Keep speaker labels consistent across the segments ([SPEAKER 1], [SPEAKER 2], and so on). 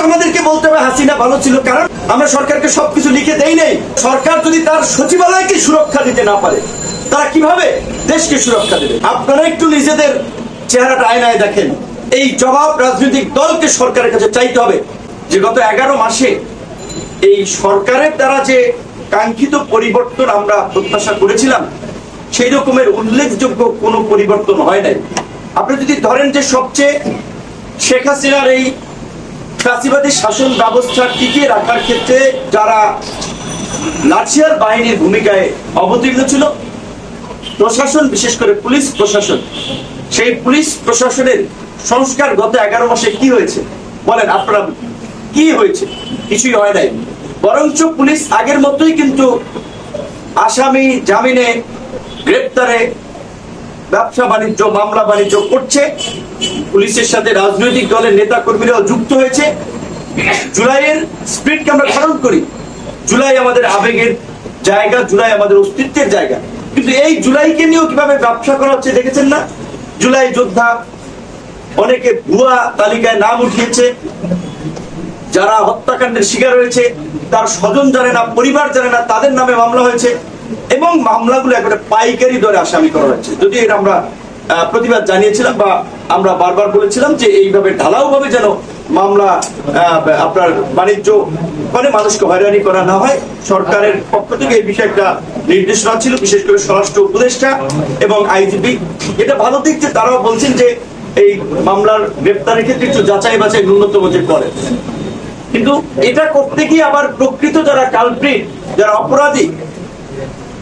[SPEAKER 1] আমাদেরকে বলতে হবে হাসিনা ভালো ছিল, কারণ আমরা সরকারকে সবকিছু লিখে দেই নাই। সরকার যদি তার সচিবালয়কে সুরক্ষা দিতে না পারে, তারা কিভাবে দেশকে সুরক্ষা দেবে? আপনারা একটু নিজেদের চেহারাটা আয়নায় দেখেন। এই জবাব রাজনৈতিক দলকে সরকারের কাছে চাইতে হবে যে গত 11 মাসে এই সরকারের দ্বারা যে কাঙ্ক্ষিত পরিবর্তন আমরা প্রত্যাশা করেছিলাম, সেই রকমের উল্লেখযোগ্য কোনো পরিবর্তন হয় নাই। আপনি যদি ধরেন যে সবচেয়ে শেখ হাসিনার এই ফ্যাসিবাদী শাসন ব্যবস্থা টিকিয়ে রাখার ক্ষেত্রে যারা লাঠিয়াল বাহিনীর ভূমিকায় অবতীর্ণ ছিল, প্রশাসন, বিশেষ করে পুলিশ প্রশাসন, সেই পুলিশ প্রশাসনের সংস্কার গত 11 মাসে কি হয়েছে বলেন আপনারা? কি হয়েছে? কিছুই হয় নাই। বরঞ্চ পুলিশ আগের মতোই কিন্তু আসামি জামিনে, গ্রেপ্তারে, ব্যবসা বাণিজ্য, মামলা বাণিজ্য করছে। পুলিশের সাথে রাজনৈতিক দলের নেতা কর্মীরাও যুক্ত হয়েছে। জুলাইয়ের স্পিরিটকে আমরা ধারণ করি। জুলাই আমাদের আবেগের জায়গা, জুলাই আমাদের অস্তিত্বের জায়গা। কিন্তু এই জুলাইকে নিয়েও কিভাবে ব্যবসা করা হচ্ছে দেখেছেন না? জুলাই যোদ্ধা অনেকে ভুয়া তালিকায় নাম উঠিয়েছে। যারা হত্যাকাণ্ডের শিকার হয়েছে তার স্বজন জানে না, পরিবার জানে না, তাদের নামে মামলা হয়েছে এবং মামলাগুলো একেবারে পাইকারি দরে আসামি করা হয়েছে। যদি এর আমরা প্রতিবাদ জানিয়েছিলাম বা আমরা বারবার বলেছিলাম যে এইভাবে ঢালাও ভাবে যেন মামলা আপনার বাণিজ্য মানে মানুষকে হয়রানি করা না হয়। সরকারের পক্ষ থেকে এই বিষয়ে একটা নির্দেশনা ছিল, বিশেষ করে স্বরাষ্ট্র উপদেষ্টা এবং আইজিপি। এটা ভালো দিক যে তারাও বলছেন যে এই মামলার গ্রেপ্তারের ক্ষেত্রে একটু যাচাই বাছাই ন্যূনতম যে করে। কিন্তু এটা করতে গিয়ে আবার প্রকৃত যারা কালপ্রিট, যারা অপরাধী,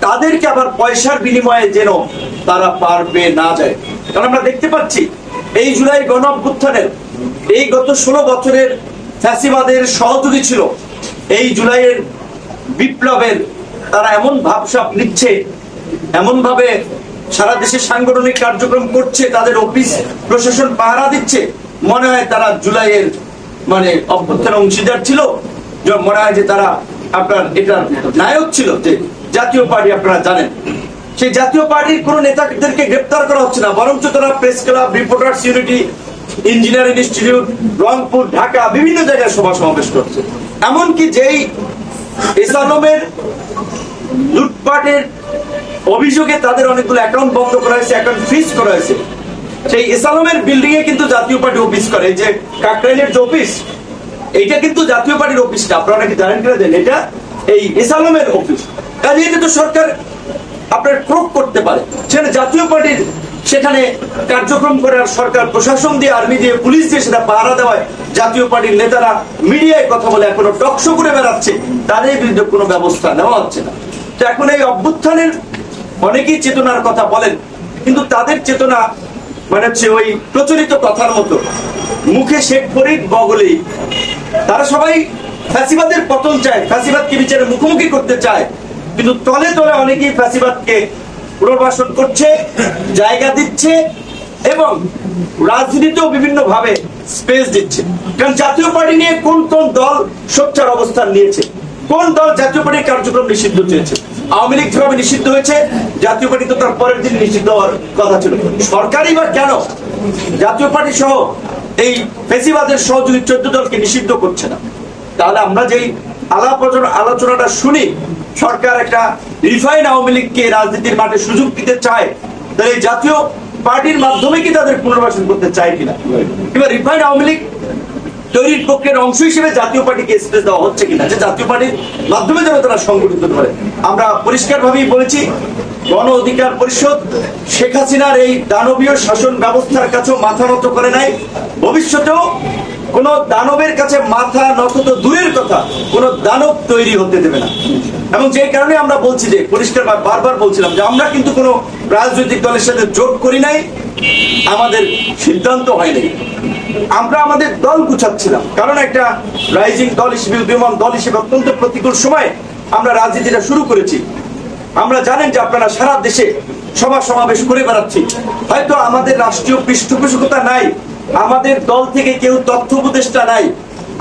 [SPEAKER 1] তাদেরকে আবার পয়সার বিনিময়ে যেন তারা পার পেয়ে না যায়। কারণ আমরা দেখতে পাচ্ছি এই জুলাই গণঅভ্যুত্থানের এই গত 16 বছরের ফ্যাসিবাদের সহযোগী ছিল। এই জুলাইয়ের বিপ্লবের তারা এমন ভাবসাব নিচ্ছে, এমন ভাবে সারা দেশে সাংগঠনিক কার্যক্রম করছে, তাদের অফিস প্রশাসন পাহারা দিচ্ছে, মনে হয় তারা জুলাইয়ের মানে অভ্যুত্থানের অংশীদার ছিল। মনে হয় যে তারা আপনার এটার নায়ক ছিল। যে জাতীয় পার্টি আপনারা জানেন, সেই জাতীয় পার্টির কোন নেতাদেরকে গ্রেপ্তার করা হচ্ছে না, বরঞ্চ তারা press club, reporters unity, engineering institute, Rangpur, Dhaka বিভিন্ন জায়গায় সভা সমাবেশ করছে। এমনকি যেই এসালমের লুটপাটের অভিযোগে তাদের অনেকগুলো অ্যাকাউন্ট বন্ধ করা হয়েছে, অ্যাকাউন্ট ফ্রিজ করা হয়েছে, সেই এসালমের বিল্ডিং এ কিন্তু জাতীয় পার্টি অফিস করে। যে কাকরাইলের যে অফিস, এইটা কিন্তু জাতীয় পার্টির অফিস না, আপনারা নাকি জানেন কিনা দেন, এটা এই এসালমের অফিস। কাজে এটা তো সরকার আপনার প্রয়োগ করতে পারে, সেখানে জাতীয় পার্টির সেখানে কার্যক্রম করে আর সরকার প্রশাসন দিয়ে, আর্মি দিয়ে, পুলিশ দিয়ে সেটা পাহারা দেওয়ায় জাতীয় পার্টির নেতারা মিডিয়ায় কথা বলে এখনো টকশো করে বেড়াচ্ছে, তাদের বিরুদ্ধে কোনো ব্যবস্থা নেওয়া হচ্ছে না। তো এখন এই অভ্যুত্থানের অনেকেই চেতনার কথা বলেন, কিন্তু তাদের চেতনা মানে হচ্ছে ওই প্রচলিত কথার মতো, মুখে শেখ ফরিদ বগলেই। তারা সবাই ফ্যাসিবাদের পতন চায়, ফ্যাসিবাদকে বিচারে মুখোমুখি করতে চায়, কিন্তু তলে তলে অনেকেই ফ্যাসিবাদকে পুনর্বাসন করছে, জায়গা দিচ্ছে এবং রাজনীতিতেও বিভিন্ন ভাবে স্পেস দিচ্ছে। কারণ জাতীয় পার্টি নিয়ে কোন কোন দল সোচ্চার অবস্থান নিয়েছে, কোন দল জাতীয় পার্টির কার্যক্রম নিষিদ্ধ চেয়েছে? আওয়ামী লীগ যেভাবে নিষিদ্ধ হয়েছে, জাতীয় পার্টি তো তার পরের দিন নিষিদ্ধ হওয়ার কথা ছিল। সরকারই বা কেন জাতীয় পার্টি সহ এই ফ্যাসিবাদের সহযোগী 14 দলকে নিষিদ্ধ করছে না? তাহলে আমরা যেই আলোচনাটা শুনি, সরকার একটা রিফাইন আওয়ামী লীগকে রাজনীতির মাঠে সুযোগ দিতে চায়, তাহলে এই জাতীয় পার্টির মাধ্যমে কি তাদের পুনর্বাসন করতে চায় কিনা, কিংবা রিফাইন আওয়ামী লীগ তৈরির প্রক্রিয়ার অংশ হিসেবে জাতীয় পার্টিকে স্পেস দেওয়া হচ্ছে কিনা, যে জাতীয় পার্টির মাধ্যমে যেন তারা সংগঠিত হতে পারে। আমরা পরিষ্কার ভাবেই বলেছি, গণ অধিকার পরিষদ শেখ হাসিনার এই দানবীয় শাসন ব্যবস্থার কাছেও মাথা নত করে নাই, ভবিষ্যতেও কোন দানবের কাছে মাথা নত তো দূরের কথা, কোন দানব তৈরি হতে দেবে না। এবং যে কারণে আমরা বলছি যে পরিষ্কার বারবার বলছিলাম যে আমরা কিন্তু কোনো রাজনৈতিক দলের সাথে জোট করি নাই, আমাদের সিদ্ধান্ত হয়নি, আমরা আমাদের দল গুছাচ্ছিলাম। কারণ একটা রাইজিং দল হিসেবে, উদীয়মান দল হিসেবে অত্যন্ত প্রতিকূল সময় আমরা রাজনীতিটা শুরু করেছি। আমরা জানেন যে আপনারা সারা দেশে সভা সমাবেশ করে বেড়াচ্ছি, হয়তো আমাদের রাষ্ট্রীয় পৃষ্ঠপোষকতা নাই, আমাদের দল থেকে কেউ তথ্য উপদেষ্টা নাই,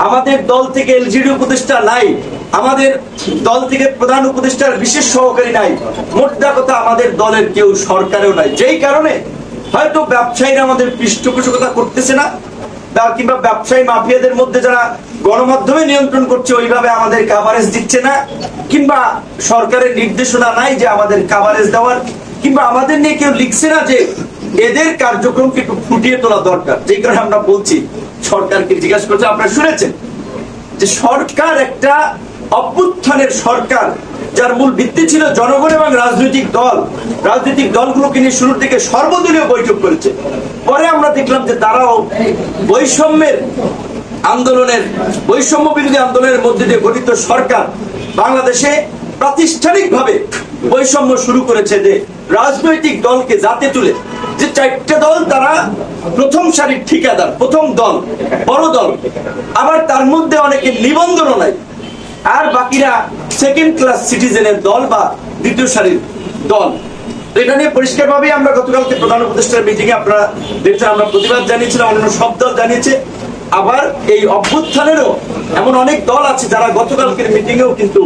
[SPEAKER 1] আমাদের দল থেকে এলজিডি উপদেষ্টা নাই, আমাদের দল থেকে প্রধান উপদেষ্টার বিশেষ সহকারী নাই, মোদ্দা কথা আমাদের দলের কেউ সরকারেও নাই। যেই কারণে হয়তো ব্যবসায়ীরা আমাদের পৃষ্ঠপোষকতা করতেছে না, কিংবা ব্যবসায়ী মাফিয়াদের মধ্যে যারা গণমাধ্যমে নিয়ন্ত্রণ করছে ওইভাবে আমাদের কাভারেজ দিচ্ছে না, কিংবা সরকারের নির্দেশনা নাই যে আমাদের কাভারেজ দেওয়ার, কিংবা আমাদের নিয়ে কেউ লিখছে না যে এদের কার্যক্রমকে একটু ফুটিয়ে তোলা দরকার। যেই কারণে আমরা বলছি, সরকারকে জিজ্ঞাসা করছে, আপনারা শুনেছেন যে সরকার একটা অভ্যুত্থানের সরকার, যার মূল ভিত্তি ছিল জনগণ এবং রাজনৈতিক দল। রাজনৈতিক দলগুলোকে নিয়ে শুরুর দিকে সর্বদলীয় বৈঠক করেছে। পরে আমরা দেখলাম যে তারাও বৈষম্যের আন্দোলনের, বৈষম্য বিরোধী আন্দোলনের মধ্যে দিয়ে গঠিত সরকার বাংলাদেশে প্রাতিষ্ঠানিকভাবে বৈষম্য শুরু করেছে, যে রাজনৈতিক দলকে জাতে তুলে যে 4টে দল তারা প্রথম সারির ঠিকাদার, প্রথম দল, বড় দল, আবার তার মধ্যে অনেকে নিবন্ধনও নাই, আর বাকিরা সেকেন্ড ক্লাস সিটিজেনের দল বা দ্বিতীয় সারির দল। এটা নিয়ে পরিষ্কারভাবেই আমরা গতকালকে প্রধান উপদেষ্টার মিটিং এ আপনারা দেখছেন, আমরা প্রতিবাদ জানিয়েছিলাম, অন্য সব দল জানিয়েছে। আবার এই অভ্যুত্থানেরও এমন অনেক দল আছে যারা গতকালকের মিটিং এও কিন্তু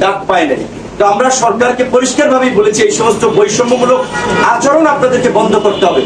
[SPEAKER 1] ডাক পায় নাই। তো আমরা সরকারকে পরিষ্কারভাবেই বলেছি, এই সমস্ত বৈষম্যমূলক আচরণ আপনাদেরকে বন্ধ করতে হবে।